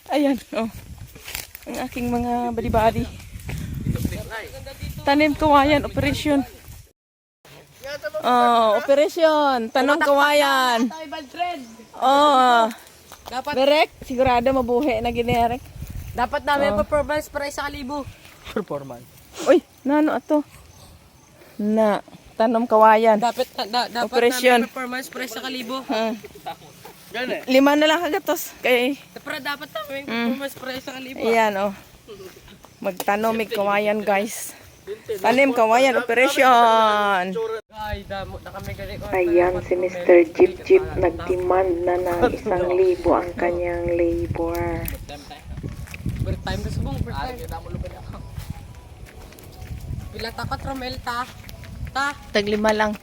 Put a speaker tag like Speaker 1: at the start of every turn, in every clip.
Speaker 1: Ayan, oh. Ang aking mga bali-bali. Tanim kawayan, operasyon. Oh, operasyon. Tanong kawayan. Oh.
Speaker 2: Dapat
Speaker 1: Berek, sigurado mabuhi na ginerek.
Speaker 2: dapat namin performance para 1,000.
Speaker 3: Performance.
Speaker 1: Uy, nano ato? Na, tanom kawayan.
Speaker 2: Dapat
Speaker 1: Operasyon.
Speaker 2: namin performance para 1,000.
Speaker 3: Gani.
Speaker 1: 5 na lang kagatos. Kay,
Speaker 2: Pero dapat namin performance para 1,000.
Speaker 1: ayan, oh. Magtanom may kawayan, guys. Tanim kawayan, operasyon.
Speaker 2: Ay, damo na kami gali.
Speaker 1: Ayan, si Mr. Jeep Jeep nag-demand na ng 1,000 ang kanyang labor.
Speaker 2: Overtime ka subong, overtime. Pila ta 4 mil ta.
Speaker 1: Taglima lang.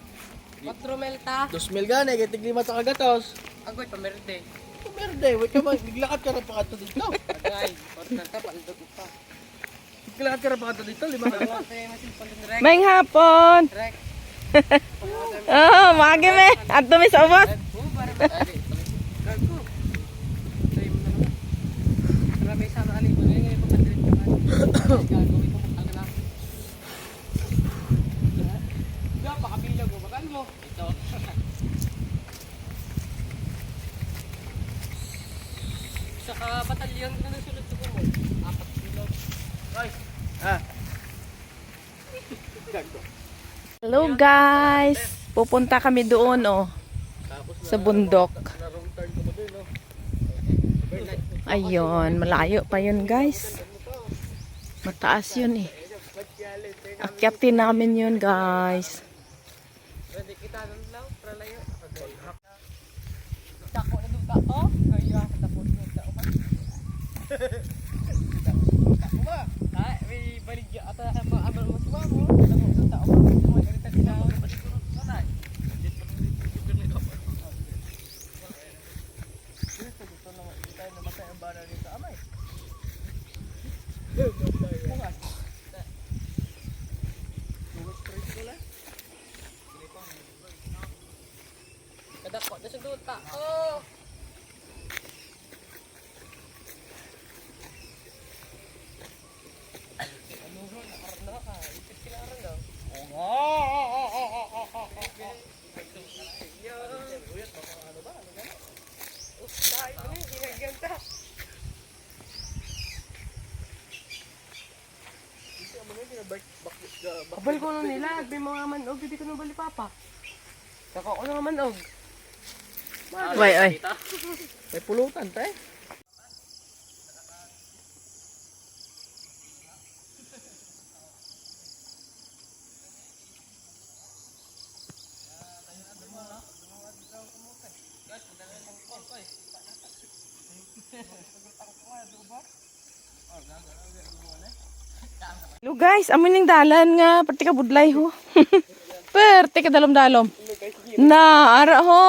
Speaker 2: 4 mil ta.
Speaker 3: 2,000 gani, kaya tiglima sa kagatos.
Speaker 2: Agoy pamerde.
Speaker 3: Merde, wait ka ba? Naglakad ka na pa kato dito.
Speaker 2: Agay, order ta paldo pa.
Speaker 3: Naglakad ka na pa kato dito, 5 ka.
Speaker 1: May hapon.
Speaker 2: Rek.
Speaker 1: Oh, magi me. Ato mi sa ubos.
Speaker 2: Para ba? Gago. Try mo naman. Para may sana ali mo ngayon pa kadrit ka. Gagawin ko ang lang. Ya, pakabilang mo bakal mo. Ito. Saka batalyon na nasunod ko mo. 4 bilog. Ay.
Speaker 3: Ah. Gago.
Speaker 1: Hello guys. Pupunta kami doon oh. Sa bundok.
Speaker 3: Narong turn ko mo doon, no?
Speaker 1: Ayun, malayo pa yun guys. Mataas yun eh. Akyatin namin yun guys.
Speaker 2: Pwede kita nang law para layo. Dako na duta oh. Kaya tapos mo sa uman. Uma. Ay, may baligya ata ang amal mo sa mo. Dako sa tao. Mo irita sila. Sanay. Kadako na sa duta. Oh. Kabal ko nung nila, may mga manog, hindi ko nang bali papa. Saka ko nang manog.
Speaker 1: Way, ay.
Speaker 3: May pulutan, tay.
Speaker 1: Hello guys, amo ning dalan nga perti ka budlay ho. Perti ka dalom-dalom. Na, ara ho.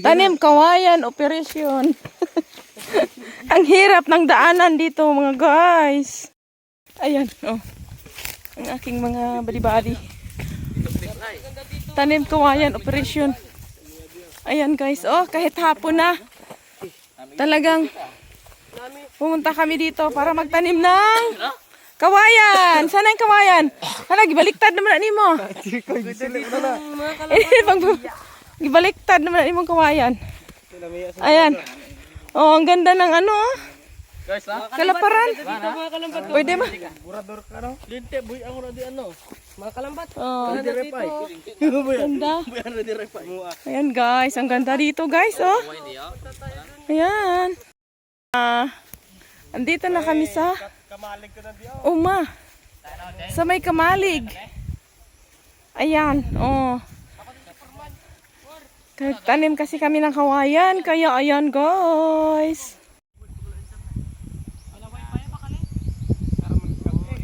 Speaker 1: Tanim kawayan, operasyon. Ang hirap ng daanan dito mga guys. Ayan, oh. Ang aking mga bali-bali. Tanim kawayan, operasyon. Ayan guys, oh, kahit hapon na. Talagang pumunta kami dito para magtanim ng kawayan. Sana yung kawayan. Hala, gibaliktad naman na nimo. Gibaliktad naman na nimong kawayan. Ayan. Oh, ang ganda ng ano.
Speaker 3: Guys, ha?
Speaker 1: Kalaparan.
Speaker 2: Mga kalambat.
Speaker 1: Pwede ba?
Speaker 3: Burador ka, no? Dinte, buy ang ura di ano.
Speaker 2: Mga kalambat.
Speaker 1: Oh,
Speaker 3: Ready repay.
Speaker 1: ganda.
Speaker 3: Buy ang ready repay.
Speaker 1: Ayan guys, ang ganda dito guys, oh. Ayan. Andito na kami sa
Speaker 3: Kamalig ko na di ako.
Speaker 1: Uma. Sa may kamalig. Ayan, oh. Tanim kasi kami ng kawayan, kaya ayan guys.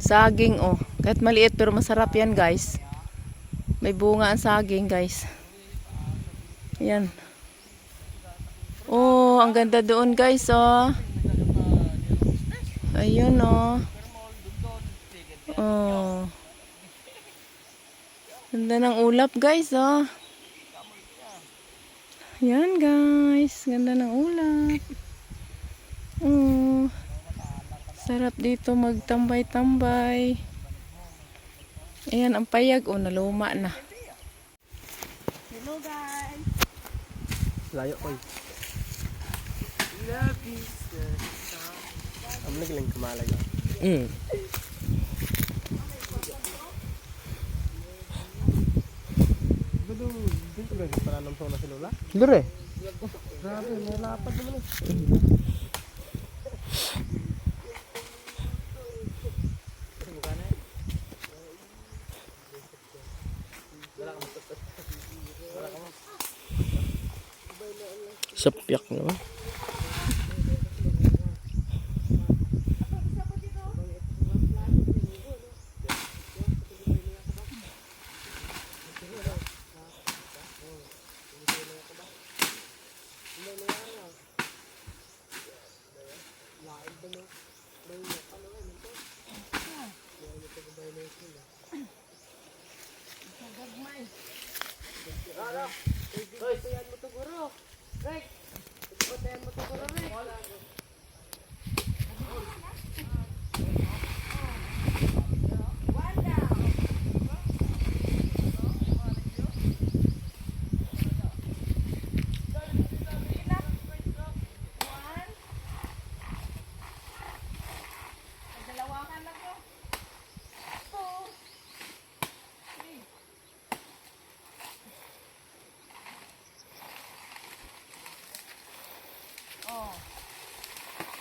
Speaker 1: Saging, oh. Kahit maliit pero masarap yan guys. May bunga ang saging guys. Ayan. Oh, ang ganda doon guys, oh. Ayun, oh. Oh. Ganda ng ulap guys, oh. Ayan guys, ganda ng ulap. Oh. Sarap dito magtambay-tambay. Ayan ang payag. O, naluma na. Hello guys.
Speaker 3: Layo ko. Love is the sun. Ang naglang kumalaga. Badong, dito ba yung pananam sa una si Lola?
Speaker 2: Dire.
Speaker 3: Grabe, may lapad naman eh.
Speaker 2: Sapyak naman.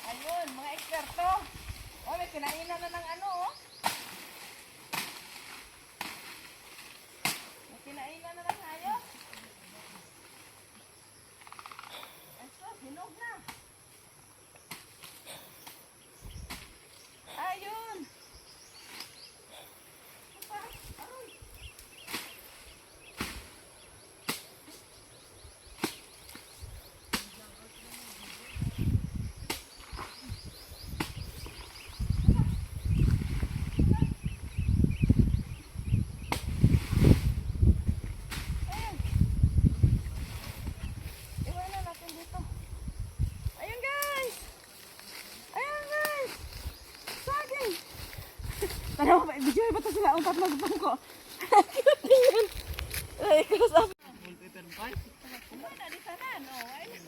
Speaker 1: Ayun, mga eksperto. O, may kinainan na ng ano, oh. May kinainan na ng hayop. Eso, hinog na. Ayun. Aroy. Iwanan natin dito. Ayun guys! Ayun guys! Saging! Tanaw ba? Video ba ito sila? Ang tatlong pangko. Cute din yun. Ay, kasama. Wala, di sana, no? Ayun.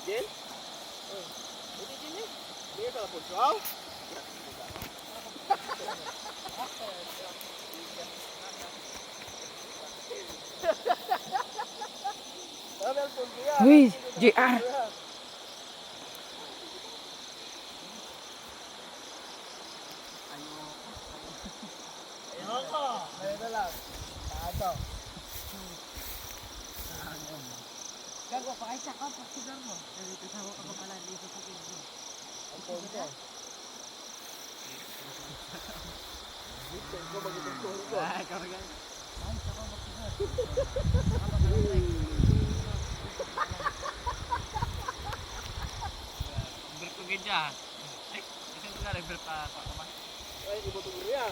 Speaker 3: Jen? Hindi Jen eh. Hindi ka po. Wow!
Speaker 1: Uy, JR.
Speaker 3: Ayoko! Ayun na lang. Tato.
Speaker 2: Gago pa ay saka pa sigar mo. Kasi kasama ka pala dito sa pinto.
Speaker 3: Ang ponto. Dito ko magiging ponto.
Speaker 2: Ay, karagan. Ay, saka pa sigar. Berkugid ya. Isang lugar berpa pa kaman.
Speaker 3: Ay, ibo to guriya.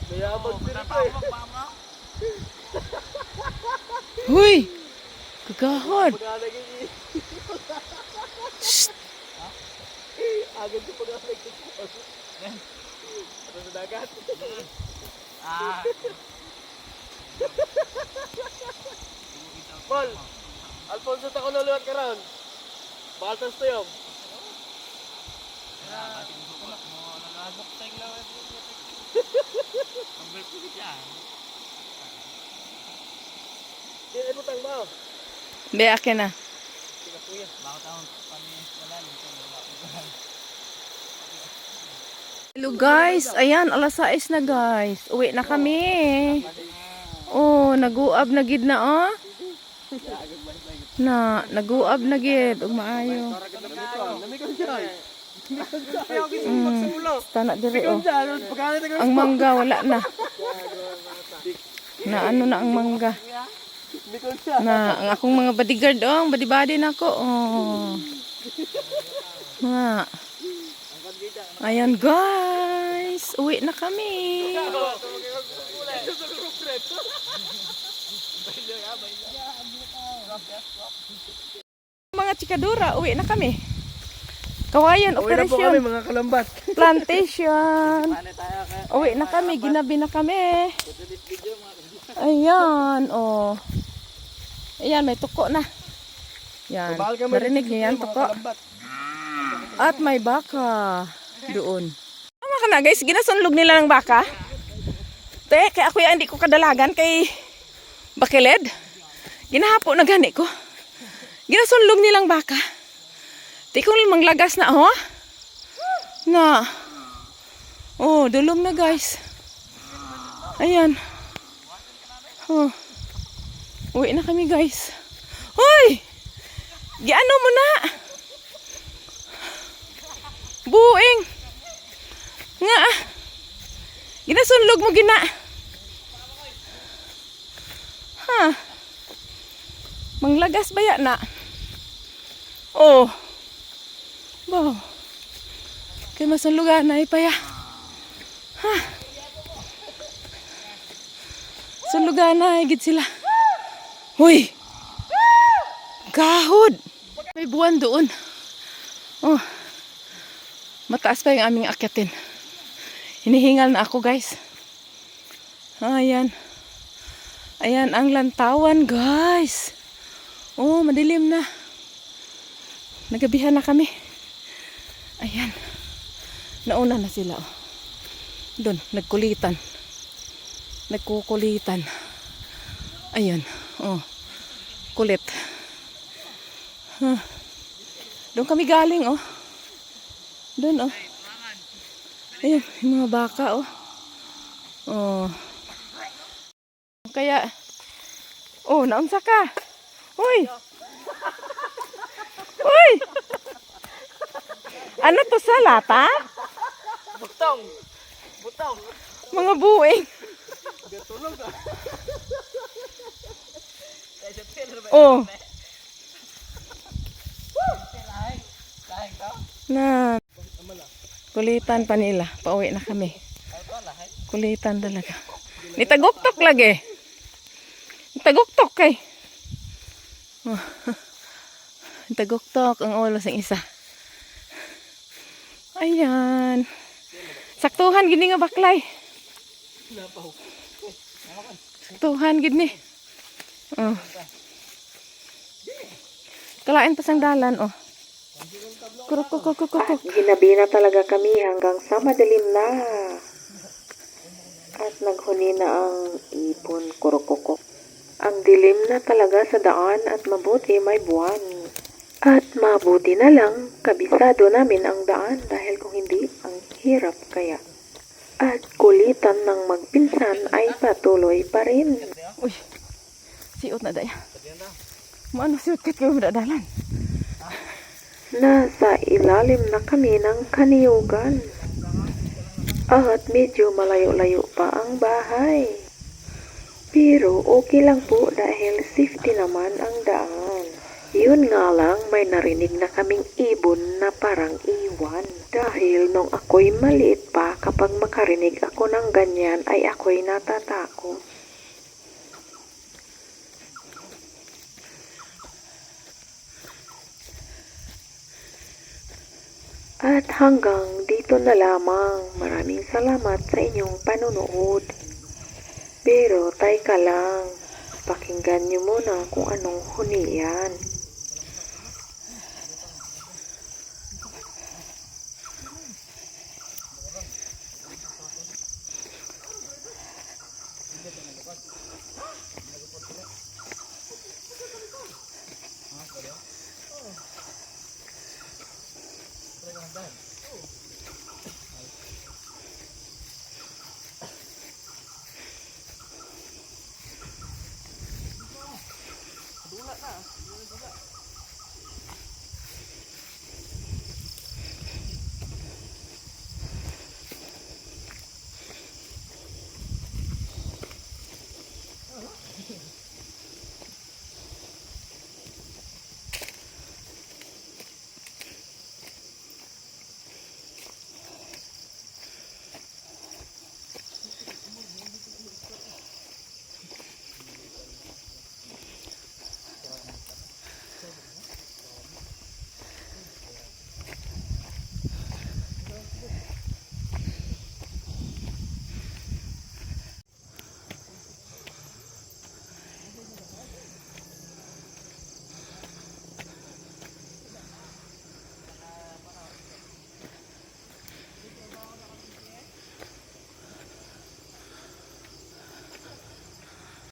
Speaker 3: Mayabag din ito eh.
Speaker 1: Huy! Kagahon!
Speaker 3: Pag-alagay niya.
Speaker 1: Shh!
Speaker 3: Agad ko pag-alagay ko. Ano sa dagat?
Speaker 2: Ah.
Speaker 3: Paul! Alfonso, tako na luwat ka ron. Baltas to yung. Di, ay butang ba?
Speaker 1: Be, akin na.
Speaker 3: Sige, kuya.
Speaker 1: Hello guys, ayan, alas 6 na guys. Uwi na kami. Oh, naguab na gid na oh. Na, naguab na gid. Ug maayo.
Speaker 3: Namigaw siya. Kaya ako gisumag sa ulo.
Speaker 1: Tana diri oh.
Speaker 3: Diyan, pagkalit ako.
Speaker 1: Ang mangga wala na. Na ano na ang mangga.
Speaker 3: Bikon siya.
Speaker 1: Na ang akong mga bodyguard oh, ang body na ako. Oh. Nga. Ayan guys, uwi na kami. Mga chikadura, uwi na kami. Kawayan,
Speaker 3: Uwi na po kami
Speaker 1: operasyon,
Speaker 3: mga kalambat.
Speaker 1: plantation. Uwi na kami, ginabi na kami. Ayan, oh. Ayan, may tuko na. Yan,
Speaker 3: Mahal kami
Speaker 1: narinig niyo yan,
Speaker 3: mga
Speaker 1: tuko.
Speaker 3: kalambat.
Speaker 1: At may baka doon. Tama ka na guys, ginasunlog nila ng baka. Te, kaya ako yan, hindi ko kadalagan kay Bakiled. Ginahapo na gani ko. Ginasunlog nilang baka. Di ko limang lagas na, oh. Na. Oh, dulom na guys. Ayan. Oh. Uwi na kami guys. Hoy! Giano mo na? Buing. Nga. Ginasunlog mo gina. Ha. Manglagas baya na. Oh. Wow. Kay masunlugan na ipaya. Ha. Sunlugan na higit sila. Hoy. Gahod. May buwan doon. Oh. Mataas pa yung aming akyatin. Hinihingal na ako guys. Ayan. Ayan ang lantawan guys. Oh, madilim na. Nagabihan na kami. Ayan. Nauna na sila. Oh. Doon, nagkulitan. Nagkukulitan. Ayan. Oh. Kulit. Huh. Doon kami galing oh. Doon oh. Ayan, yung mga baka oh. Oh. Kaya oh, naunsa ka? Hoy. Hoy. Ano to sa lata?
Speaker 3: Butong. Butong.
Speaker 1: Mga buwing.
Speaker 3: Gatulog ah.
Speaker 1: Oh. Na. Kulitan pa nila. Pauwi na kami. Kulitan talaga. Nitaguktok lagi. Nitaguktok kay. Oh. Nitaguktok ang ulo sa isa. Ayan. Saktuhan gini nga baklay. Saktuhan gini. Oh. Kalain pa sang dalan oh. Kuruk.
Speaker 4: Ginabi na talaga kami hanggang sa madilim na. At naghuni na ang ibon kurukukok. Ang dilim na talaga sa daan at mabuti may buwan. At mabuti na lang, kabisado namin ang daan dahil kung hindi, ang hirap kaya. At kulitan ng magpinsan ay patuloy pa rin.
Speaker 1: Uy. Siot na daya. Maano siot kat kayo madadalan?
Speaker 4: Nasa ilalim na kami ng kaniyugan. At medyo malayo-layo pa ang bahay. Pero okay lang po dahil safety naman ang daan. Yun nga lang, may narinig na kaming ibon na parang iwan. Dahil nung ako'y maliit pa, kapag makarinig ako ng ganyan ay ako'y natatakot. At hanggang dito na lamang. Maraming salamat sa inyong panonood. Pero tayka lang, pakinggan nyo muna kung anong huni yan.